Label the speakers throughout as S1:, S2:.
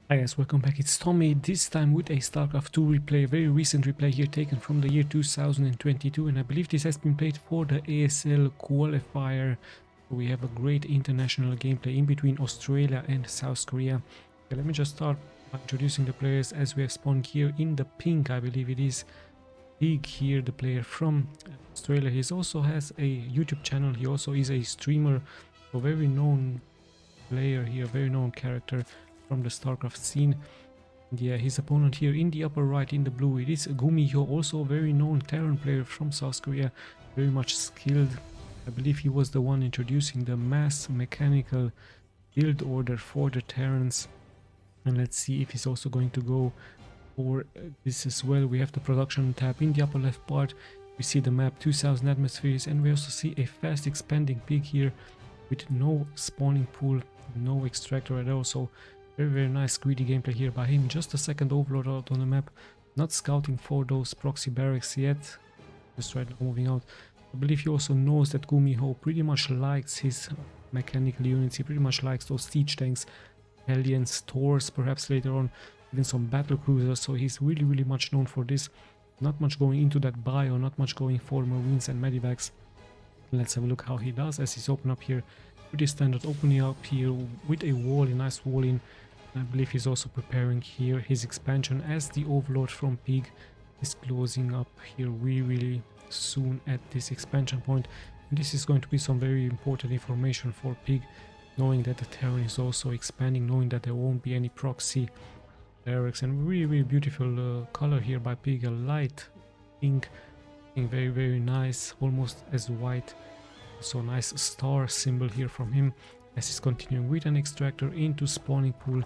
S1: Hi guys, welcome back. It's Tommy, this time with a Starcraft 2 replay, a very recent replay here taken from the year 2022, and I believe this has been played for the GSL Qualifier. We have a great international gameplay in between Australia and South Korea. Okay, let me just start by introducing the players as we have spawned here in the pink. I believe it is Big here, the player from Australia. He also has a YouTube channel, he also is a streamer, a very known player here, very known character from the Starcraft scene. Yeah, his opponent here in the upper right in the blue, it is GUMIHO, also a very known Terran player from South Korea, very much skilled. I believe he was the one introducing the mass mechanical build order for the Terrans. And let's see if he's also going to go for this as well. We have the production tab in the upper left part. We see the map 2000 atmospheres, and we also see a fast expanding pig here with no spawning pool, no extractor at all. So very nice greedy gameplay here by him. Just a second overlord out on the map, not scouting for those proxy barracks yet, just right now moving out. I believe he also knows that GUMIHO pretty much likes his mechanical units. He pretty much likes those siege tanks, Hellions, Thors, perhaps later on even some battle cruisers, so he's really much known for this. Not much going into that bio, not much going for marines and medivacs. Let's have a look how he does as he's open up here. Pretty standard opening up here with a wall, a nice wall in. I believe he's also preparing here his expansion as the overlord from Pig is closing up here really soon at this expansion point. And this is going to be some very important information for Pig, knowing that the Terran is also expanding, knowing that there won't be any proxy barracks. And really beautiful color here by Pig, a light pink, very nice, almost as white. So nice star symbol here from him as he's continuing with an extractor into spawning pool,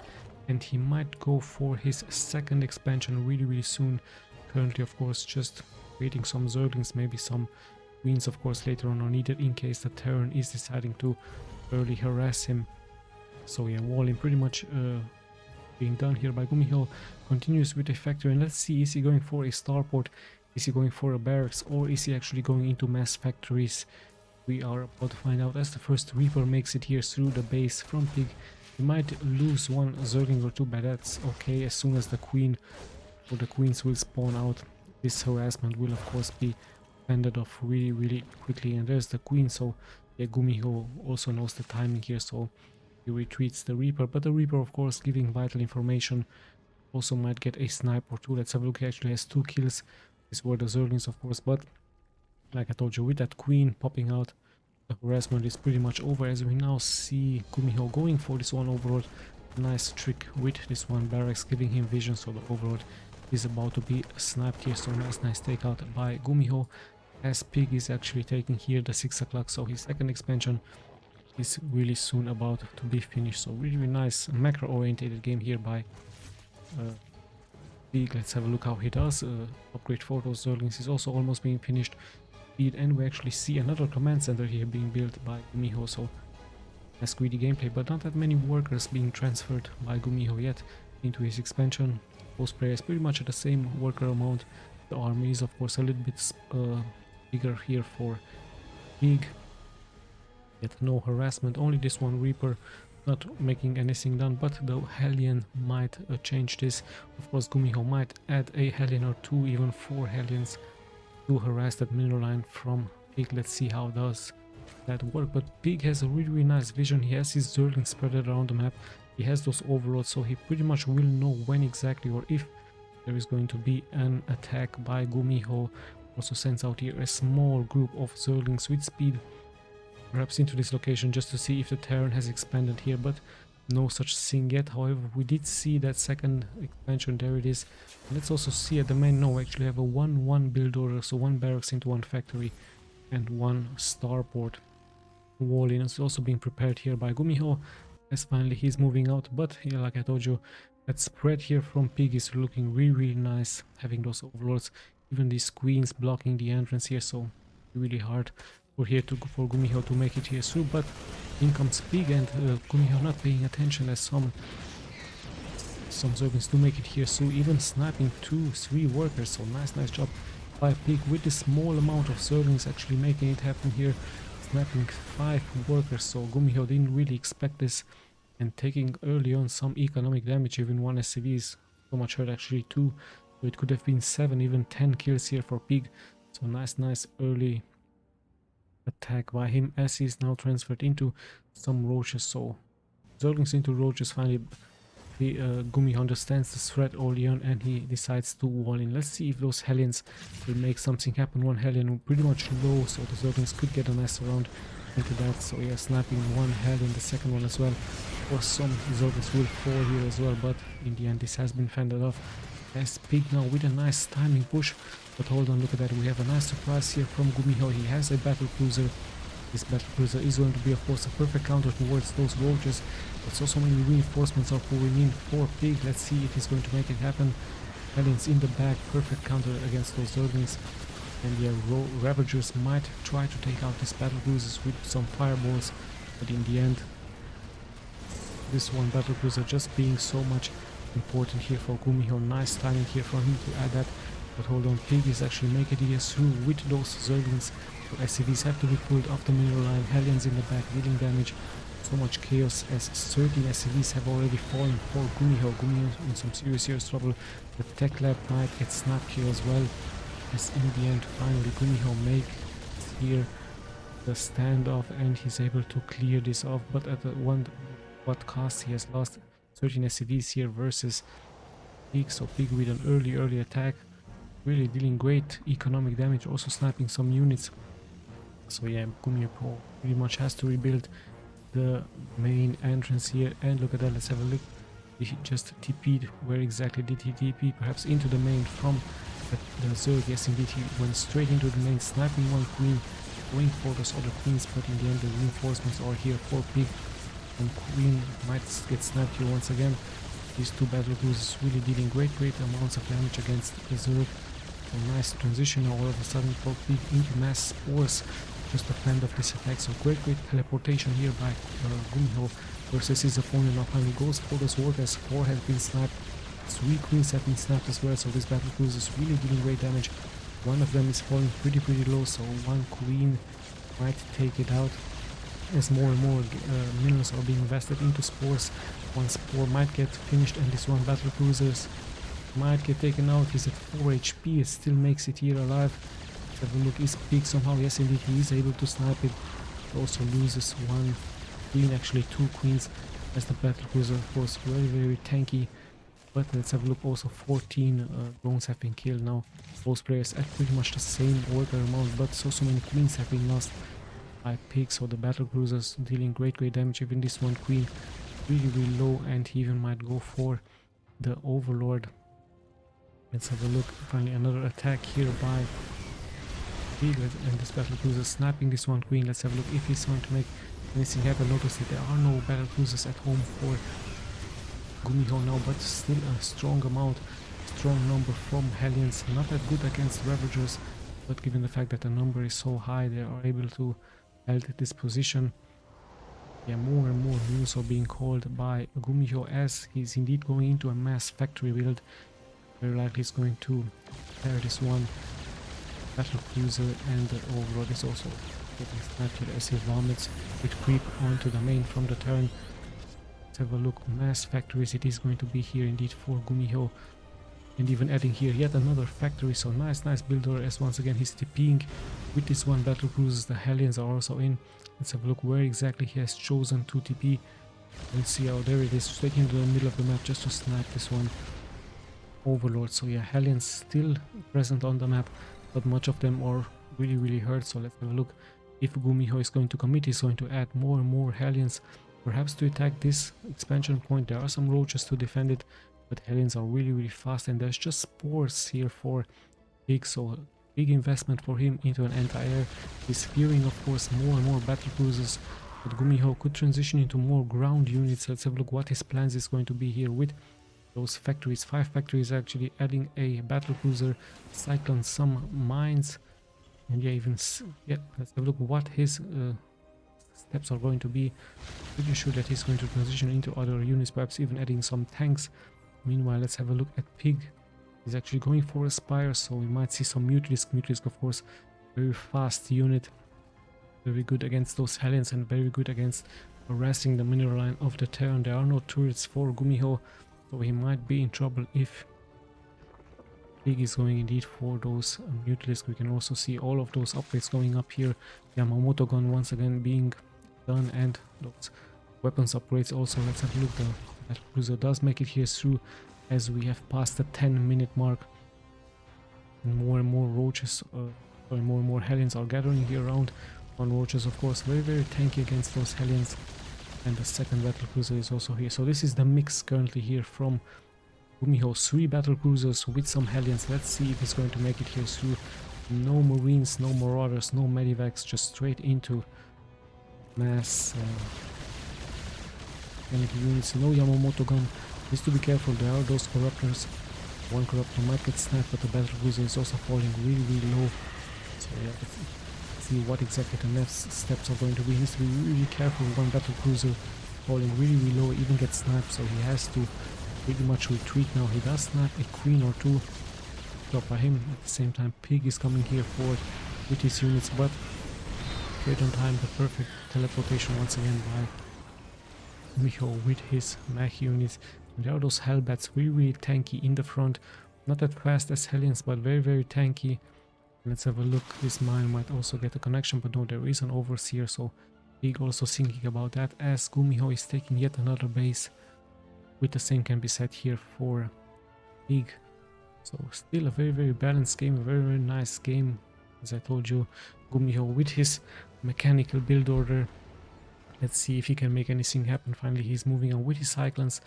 S1: and he might go for his second expansion really soon. Currently, of course, just waiting some Zerglings, maybe some queens, of course, later on are needed in case the Terran is deciding to early harass him. So yeah, walling pretty much being done here by GUMIHO. Continues with a factory, and let's see, is he going for a starport, is he going for a barracks, or is he actually going into mass factories? We are about to find out as the first Reaper makes it here through the base from Pig. He might lose one Zergling or two, but that's okay. As soon as the queen or the queens will spawn out, this harassment will of course be ended off really quickly. And there's the queen, so yeah, GUMIHO also knows the timing here, so he retreats the Reaper. But the Reaper, of course, giving vital information, also might get a snipe or two. Let's have a look. He actually has 2 kills. These were the Zerglings, of course, but like I told you, with that queen popping out, the harassment is pretty much over, as we now see GUMIHO going for this one overlord. Nice trick with this one barracks, giving him vision, so the overlord is about to be sniped here. So nice takeout by GUMIHO, as Pig is actually taking here the 6 o'clock, so his second expansion is really soon about to be finished. So really nice macro orientated game here by Pig. Let's have a look how he does. Upgrade for those Zerglings is also almost being finished. And we actually see another command center here being built by GUMIHO, so that's greedy gameplay, but not that many workers being transferred by GUMIHO yet into his expansion. Most players pretty much at the same worker amount. The army is of course a little bit bigger here for Pig, yet no harassment, only this one Reaper not making anything done, but the Hellion might change this. Of course, GUMIHO might add a Hellion or 2, even 4 Hellions to harass that mineral line from Pig. Let's see how does that work. But Pig has a really nice vision. He has his Zerglings spread around the map. He has those overlords, so he pretty much will know when exactly or if there is going to be an attack by GUMIHO. Also sends out here a small group of Zerglings with speed, perhaps into this location, just to see if the Terran has expanded here, but no such thing yet. However, we did see that second expansion, there it is. Let's also see at the main, no, we actually have a 1-1 build order, so 1 barracks into 1 factory and 1 starport. Wall in is also being prepared here by GUMIHO, as finally he's moving out. But yeah, like I told you, that spread here from Pig is looking really nice, having those overlords, even these queens blocking the entrance here, so really hard for GUMIHO to make it here through. But in comes Pig, and GUMIHO not paying attention, as some Zerglings do make it here through, even sniping 2-3 workers. So nice job by Pig with this small amount of Zerglings actually making it happen here, sniping 5 workers. So GUMIHO didn't really expect this, and taking early on some economic damage. Even one SCV is so much hurt, actually 2, so it could have been 7, even 10 kills here for Pig. So nice early attack by him, as he is now transferred into some roaches. So Zerglings into roaches. Finally GUMIHO understands the threat early on and he decides to wall in. Let's see if those Hellions will make something happen. One Hellion pretty much low, so the Zerglings could get a nice round into that. So yeah, snapping one Hellion, the second one as well. Or some Zerglings will fall here as well, but in the end this has been fended off. As Pig now with a nice timing push, but hold on, look at that, we have a nice surprise here from GUMIHO. He has a battle cruiser. This battle cruiser is going to be, of course, a perfect counter towards those roaches, but so many reinforcements are pouring in for Pig. Let's see if he's going to make it happen. Hellions in the back, perfect counter against those Zerglings. And yeah, Ravagers might try to take out these battle cruisers with some fireballs, but in the end, this one battle cruiser just being so much important here for GUMIHO. Nice timing here for him to add that, but hold on, Pig is actually making it through with those Zerglings. So SCVs have to be pulled off the middle line. Hellions in the back dealing damage. So much chaos as 13 SCVs have already fallen for GUMIHO. GUMIHO in some serious trouble. The tech lab might get snapped here as well, as in the end finally GUMIHO makes here the standoff and he's able to clear this off, but at what cost? He has lost 13 SCVs here versus Pig. So Pig with an early attack, really dealing great economic damage, also sniping some units. So yeah, GUMIHO pretty much has to rebuild the main entrance here. And look at that, let's have a look. He just TP'd. Where exactly did he TP? Perhaps into the main from the Zerg. Yes indeed, he went straight into the main, sniping one queen, going for those other queens, but in the end the reinforcements are here for Pig. And queen might get sniped here once again. These two battle cruisers really dealing great amounts of damage against the Zerg. A nice transition now all of a sudden for Pig into mass spores, just to fend off this attack. So great teleportation here by GUMIHO versus his opponent. Now finally goes for those workers. 4 has been sniped, 3 queens have been snapped as well, so this battle cruiser is really dealing great damage. One of them is falling pretty low, so one queen might take it out as more and more minerals are being invested into spores. One spore might get finished and this one battle cruisers might get taken out. He's at 4 HP, it still makes it here alive. Let's have a look, is Pig somehow? Yes indeed, he is able to snipe it. He also loses one queen, actually 2 queens, as the battle cruiser was very tanky. But let's have a look, also 14 drones have been killed now. Both players at pretty much the same worker amount, but so many queens have been lost by Pig. So the battle cruisers dealing great damage. Even this one queen really low, and he even might go for the overlord. Let's have a look. Finally another attack here by Pig, and this battle cruiser snapping this one queen. Let's have a look if he's going to make anything happen. Notice that there are no battle cruisers at home for GUMIHO now, but still a strong number from Hellions. Not that good against Ravagers, but given the fact that the number is so high, they are able to hold this position. Yeah, more and more news are being called by GUMIHO as he's indeed going into a mass factory build. Very likely he's going to pair this one battle cruiser, and the overlord is also getting snapped here as he vomits with creep onto the main from the Terran. Let's have a look. Mass factories it is going to be here indeed for GUMIHO, and even adding here yet another factory. So nice builder, as once again he's TPing with this one battle cruisers. The Hellions are also in. Let's have a look where exactly he has chosen to TP. Let's see how there it is, straight into the middle of the map just to snipe this one overlord. So yeah, Hellions still present on the map, but much of them are really hurt. So let's have a look. If GUMIHO is going to commit, he's going to add more and more Hellions, perhaps to attack this expansion point. There are some roaches to defend it, but Hellions are really fast, and there's just spores here for Pig. So big investment for him into an anti-air. He's fearing, of course, more and more battle cruisers, but GUMIHO could transition into more ground units. Let's have a look what his plans is going to be here with those factories. 5 factories actually, adding a battle cruiser, cyclone, some mines, and yeah, let's have a look what his steps are going to be. Pretty sure that he's going to transition into other units, perhaps even adding some tanks. Meanwhile, let's have a look at Pig. He's actually going for a Spire, so we might see some Mutalisk. Mutalisk, of course, very fast unit, very good against those Hellions and very good against harassing the mineral line of the Terran. There are no turrets for GUMIHO, so he might be in trouble if Pig is going indeed for those mutalisks. We can also see all of those upgrades going up here. Yamamoto gun once again being done, and those weapons upgrades also. Let's have a look. The battlecruiser does make it here through as we have passed the 10-minute mark, and more roaches, more and more Hellions are gathering here around. One roaches, of course, very tanky against those Hellions, and the second battlecruiser is also here. So this is the mix currently here from GUMIHO. 3 battlecruisers with some Hellions. Let's see if it's going to make it here through. No Marines, no Marauders, no Medivacs, just straight into mass enemy units. No Yamamoto gun. Needs to be careful, there are those corruptors. One corruptor might get snapped, but the battlecruiser is also falling really low. So yeah, let's see what exactly the next steps are going to be. He needs to be really careful. One battlecruiser falling really low, even gets snapped, so he has to pretty much retreat now. He does snap a queen or two dropped by him. At the same time, Pig is coming here forward with his units, but right on time, the perfect teleportation once again by GUMIHO with his mech units. And there are those Hellbats, really tanky in the front. Not that fast as Hellions, but very tanky. Let's have a look. This mine might also get a connection, but no, there is an overseer, so Pig also thinking about that as GUMIHO is taking yet another base. With the same can be said here for Pig. So still a very balanced game, a very nice game. As I told you, GUMIHO with his mechanical build order. Let's see if he can make anything happen. Finally, he's moving on with his Cyclones.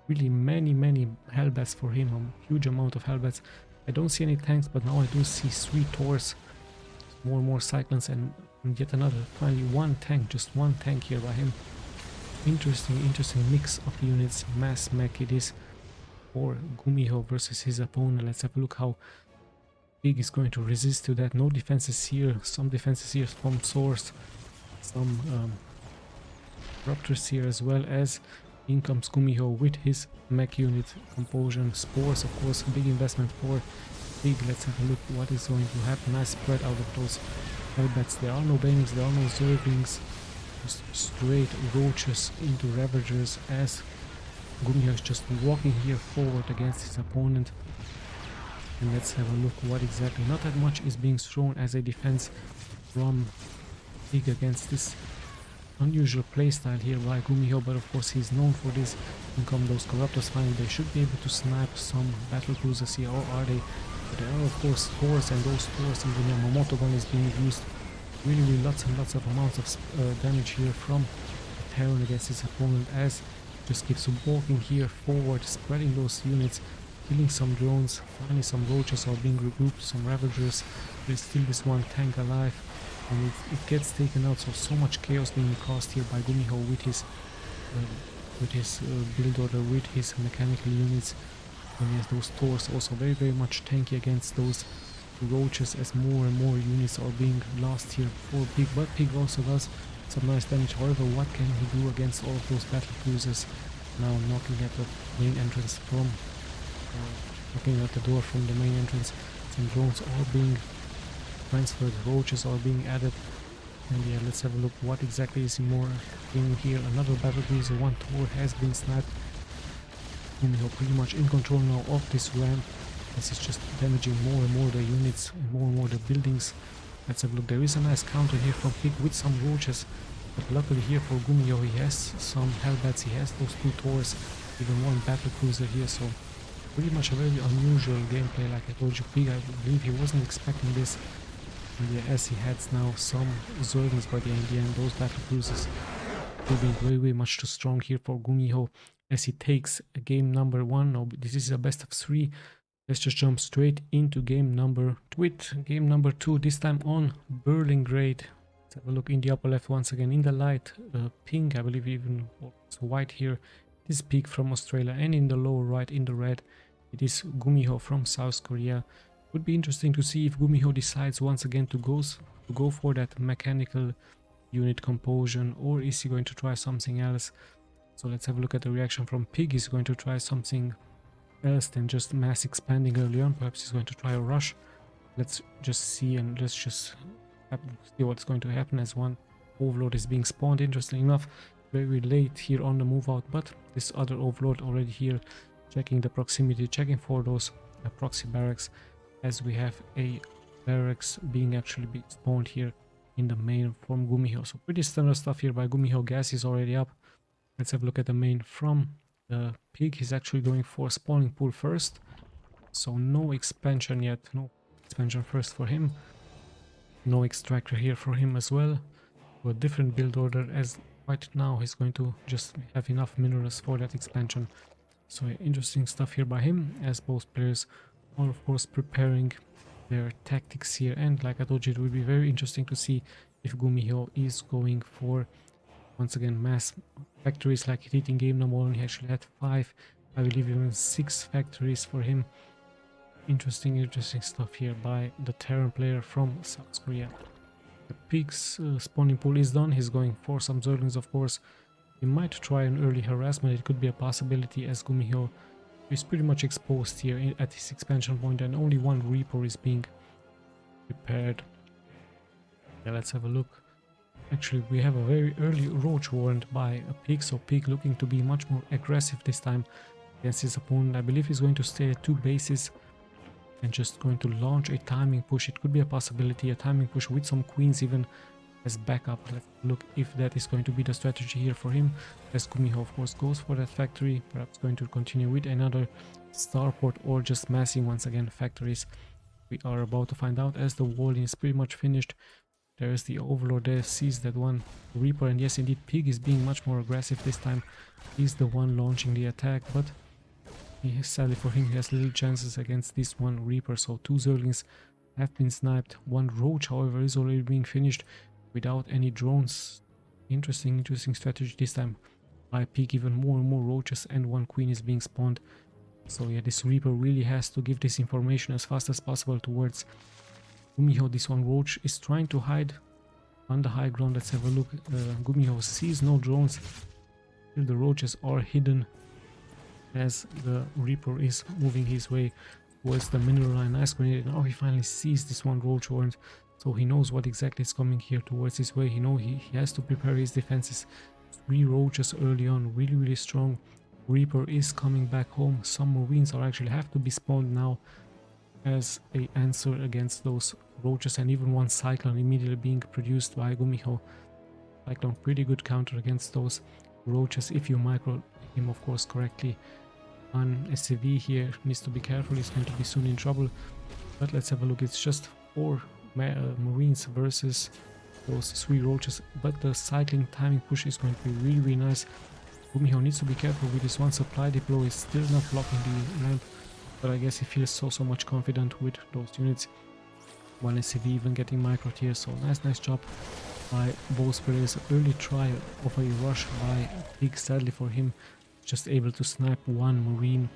S1: Really many Hellbats for him, a huge amount of Hellbats. I don't see any tanks, but now I do see 3 Taurs. More Cyclones, and yet another, finally one tank, just one tank here by him. Interesting mix of units. Mass mech it is for GUMIHO versus his opponent. Let's have a look how Pig is going to resist to that. No defenses here, some defenses here from source, some Raptors here, as well as in comes GUMIHO with his mech unit composition. Spores, of course, big investment for Pig. Let's have a look what is going to happen. Nice spread out of those Hellbats. There are no Banings, there are no Zerglings, just straight roaches into Ravagers as GUMIHO is just walking here forward against his opponent. And let's have a look what exactly. Not that much is being thrown as a defense from Pig against this unusual playstyle here by GUMIHO, but of course he's known for this. In come those Corruptors. Finally, they should be able to snap some battlecruisers here, or are they? But there are of course Taurs, and those Taurs, even Yamamoto gun is being used. Really lots and lots of amounts of damage here from the Terran against his opponent, as just keeps walking here forward, spreading those units, killing some drones. Finally, some roaches are being regrouped, some Ravagers. There's still this one tank alive, and it gets taken out. So much chaos being caused here by GUMIHO with his build order, with his mechanical units. And yes, those Taurs also very much tanky against those roaches, as more and more units are being lost here for Pig. But Pig also does some nice damage. However, what can he do against all of those battlecruisers? Now knocking at the main entrance from knocking at the door from the main entrance. Some drones are being transferred, roaches are being added. And yeah, let's have a look what exactly is more doing here. Another battlecruiser, one Taur has been snapped. GUMIHO pretty much in control now of this ramp. This is just damaging more and more the units and more the buildings. Let's have a look. There is a nice counter here from Pig with some roaches, but luckily here for GUMIHO he has some Hellbats, he has those 2 Taurs, even one battlecruiser here. So pretty much a very unusual gameplay. Like I told you, Pig, I believe he wasn't expecting this. And yeah, as he has now some Zerglings by the end, those battlecruisers proving way much too strong here for GUMIHO as he takes game number 1. Now this is a best of 3. Let's just jump straight into game number 2, this time on Berlingrade. Let's have a look in the upper left once again in the light pink, I believe even it's white here. This is Pig from Australia, and in the lower right in the red it is GUMIHO from South Korea. Would be interesting to see if GUMIHO decides once again to go for that mechanical unit composition, or is he going to try something else. So let's have a look at the reaction from Pig. He's going to try something else than just mass expanding early on. Perhaps he's going to try a rush. Let's just see, and let's just see what's going to happen as one overlord is being spawned. Interesting enough, very late here on the move out, but this other overlord already here checking the proximity, checking for those proxy barracks, as we have a barracks being actually spawned here in the main from GUMIHO. So pretty standard stuff here by GUMIHO. Gas is already up. Let's have a look at the main from the pig. He's actually going for spawning pool first, so no expansion yet, no expansion first for him, no extractor here for him as well. A different build order, as right now he's going to just have enough minerals for that expansion. So interesting stuff here by him, as both players are of course preparing their tactics here. And like I told you, it will be very interesting to see if GUMIHO is going for once again mass factories like he did in game number 1. He actually had 5, I believe even 6 factories for him. Interesting stuff here by the Terran player from South Korea. The pig's spawning pool is done. He's going for some Zerglings, of course. He might try an early harassment. It could be a possibility, as GUMIHO is pretty much exposed here at his expansion point, and only one Reaper is being prepared. Yeah, let's have a look. Actually, we have a very early roach warrant by a pig, so pig looking to be much more aggressive this time against his opponent. I believe he's going to stay at 2 bases and just going to launch a timing push. It could be a possibility, a timing push with some queens even as backup. Let's look if that is going to be the strategy here for him, as GUMIHO of course goes for that factory, perhaps going to continue with another starport or just massing once again factories. We are about to find out, as the walling is pretty much finished. There is the overlord there, sees that one Reaper, and yes indeed pig is being much more aggressive this time. He's the one launching the attack, but sadly for him he has little chances against this one Reaper. So 2 Zerglings have been sniped. 1 roach however is already being finished without any drones. Interesting strategy this time by pig. Even more and more roaches, and 1 queen is being spawned. So yeah, this Reaper really has to give this information as fast as possible towards GUMIHO. This one roach is trying to hide on the high ground. Let's have a look. GUMIHO sees no drones. Still the roaches are hidden, as the Reaper is moving his way towards the mineral line. Nice grenade. Now he finally sees this one roach warrant, so he knows what exactly is coming here towards his way. He knows he has to prepare his defenses. 3 roaches early on, really strong. Reaper is coming back home. Some marines are actually have to be spawned now as a answer against those roaches, and even 1 cyclone immediately being produced by GUMIHO. Cyclone, pretty good counter against those roaches if you micro him of course correctly. On SCV here needs to be careful, he's going to be soon in trouble. But let's have a look. It's just 4 marines versus those 3 roaches, but the cycling timing push is going to be really nice. GUMIHO needs to be careful with this 1 supply deploy. Is still not blocking the ramp, but I guess he feels so much confident with those units. 1 SCV even getting micro here, so nice job by both players. Early try of a rush by pig, sadly for him just able to snipe 1 marine.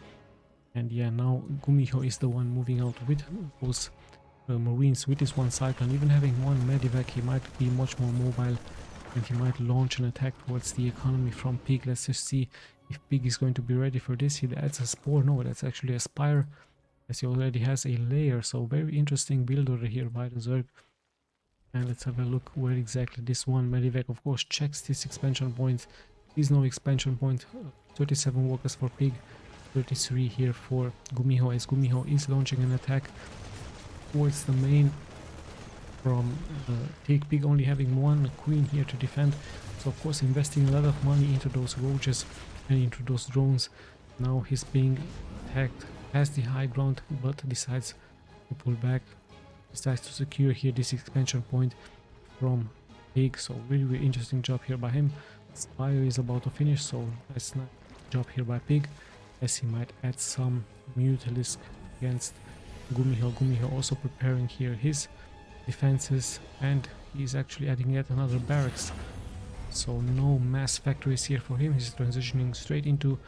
S1: And yeah, now GUMIHO is the one moving out with those marines with this 1 cyclone. Even having 1 medivac, he might be much more mobile and he might launch an attack towards the economy from pig. Let's just see if pig is going to be ready for this. He adds a spore. No, that's actually a spire, as he already has a layer. So very interesting build order here by the Zerg. And let's have a look where exactly this 1 medivac of course checks this expansion point. Is no expansion point. 37 workers for pig, 33 here for GUMIHO, as GUMIHO is launching an attack towards the main from pig. Pig only having 1 queen here to defend, so of course investing a lot of money into those roaches and into those drones. Now he's being attacked past the high ground, but decides to pull back, decides to secure here this expansion point from pig. So really interesting job here by him. Spire is about to finish, so nice job here by pig, as he might add some mutalisk against GUMIHO. GUMIHO also preparing here his defenses, and he's actually adding yet another barracks. So no mass factories here for him. He's transitioning straight into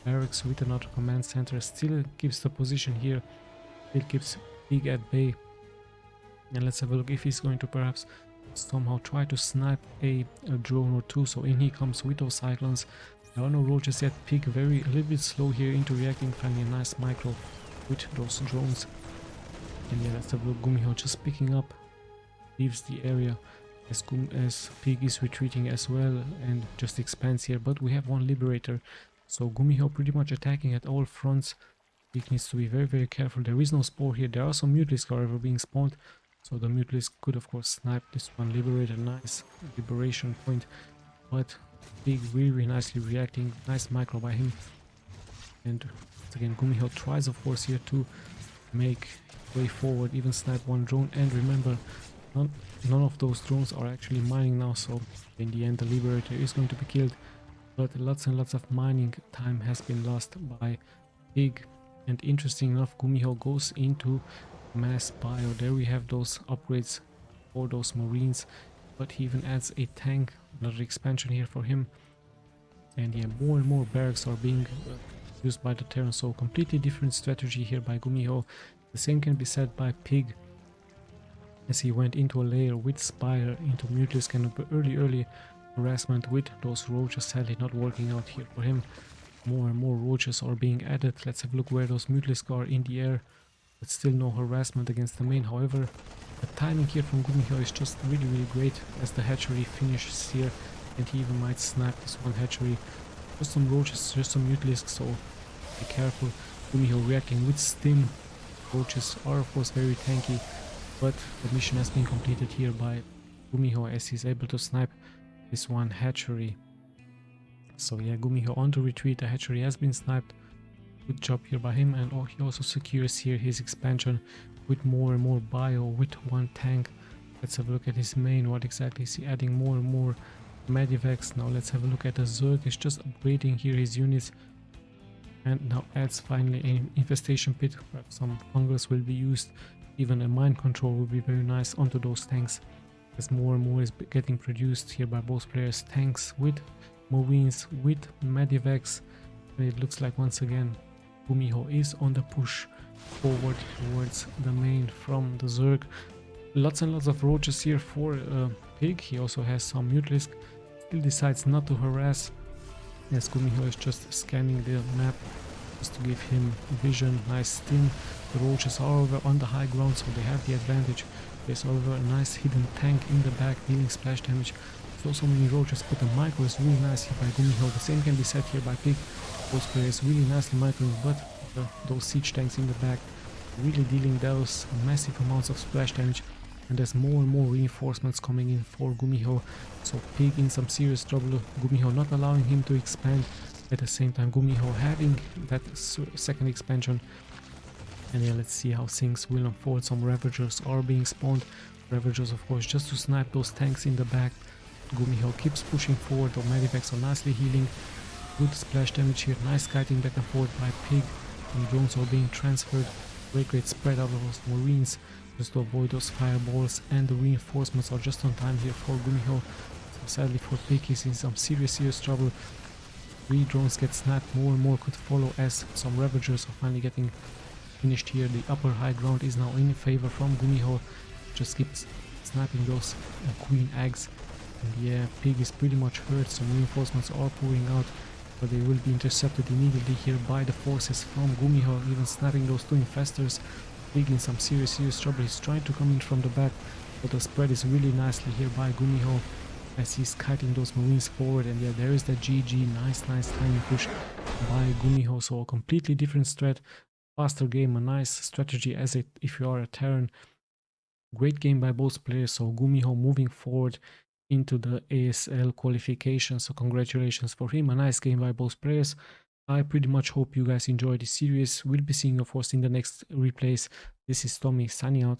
S1: barracks with another command center. Still gives the position here, still keeps pig at bay. And let's have a look if he's going to perhaps somehow try to snipe a drone or 2. So in he comes with those cyclones. There are no roaches yet. Pig a little bit slow here into reacting, finding a nice micro with those drones. And yeah, let's have a look. GUMIHO just picking up, leaves the area. as Pig is retreating as well and just expands here, but we have one Liberator, so GUMIHO pretty much attacking at all fronts. Pig needs to be very careful. There is no Spore here. There are some Mutalisks however being spawned, so the Mutalisk could of course snipe this one Liberator. Nice liberation point, but Pig really nicely reacting. Nice micro by him, and again GUMIHO tries of course here to make way forward, even snipe one drone, and remember none of those drones are actually mining now, so in the end the Liberator is going to be killed, but lots and lots of mining time has been lost by Pig. And interesting enough, GUMIHO goes into mass bio. There we have those upgrades for those Marines, but he even adds a tank, another expansion here for him, and yeah, more and more barracks are being used by the Terran, so completely different strategy here by GUMIHO. The same can be said by Pig, as he went into a layer with Spire into Mutalisk and early harassment with those roaches, sadly not working out here for him. More and more roaches are being added. Let's have a look where those Mutalisk are in the air, but still no harassment against the main. However, the timing here from GUMIHO is just really great, as the hatchery finishes here, and he even might snap this one hatchery. Just some roaches, just some Mutalisks, so be careful. GUMIHO reacting with Stim. Roaches are of course very tanky, but the mission has been completed here by GUMIHO as he's able to snipe this one hatchery. So yeah, GUMIHO on to retreat. The hatchery has been sniped. Good job here by him, and he also secures here his expansion with more and more bio with one tank. Let's have a look at his main. What exactly is he adding? More and more medivacs. Now let's have a look at the Zerg. He's just upgrading here his units, and now adds finally an infestation pit. Perhaps some fungus will be used. Even a mind control will be very nice onto those tanks, as more and more is getting produced here by both players. Tanks with Marines with medivacs, and it looks like once again GUMIHO is on the push forward towards the main from the Zerg. Lots and lots of roaches here for Pig. He also has some Mutalisk. Still decides not to harass, as GUMIHO is just scanning the map just to give him vision. Nice Stim. The roaches are over on the high ground, so they have the advantage. There's over a nice hidden tank in the back dealing splash damage. So many roaches, but the micro is really nice here by GUMIHO. The same can be said here by Pig. Those players really nicely microing, but those siege tanks in the back really dealing those massive amounts of splash damage, and there's more and more reinforcements coming in for GUMIHO. So Pig in some serious trouble. GUMIHO not allowing him to expand, at the same time GUMIHO having that second expansion. And yeah, let's see how things will unfold. Some Ravagers are being spawned. Ravagers of course just to snipe those tanks in the back. GUMIHO keeps pushing forward. The medivacs are nicely healing. Good splash damage here. Nice kiting back and forth by Pig. And drones are being transferred. Great spread out of those Marines just to avoid those fireballs. And the reinforcements are just on time here for GUMIHO. So sadly for Pig, he's in some serious trouble. 3 drones get snapped. More and more could follow as some Ravagers are finally getting finished here. The upper high ground is now in favor from GUMIHO. Just keeps snapping those queen eggs. And yeah, Pig is pretty much hurt. Some reinforcements are pouring out, but they will be intercepted immediately here by the forces from GUMIHO, even snapping those 2 infestors. Pig in some serious trouble. He's trying to come in from the back, but the spread is really nicely here by GUMIHO as he's kiting those Marines forward. And yeah, there is the GG. Nice timing push by GUMIHO. So a completely different strat, faster game, a nice strategy as if you are a Terran. Great game by both players. So GUMIHO moving forward into the GSL qualification, so congratulations for him. A nice game by both players. I pretty much hope you guys enjoyed this series. We'll be seeing you of course in the next replays. This is Tommy signing out.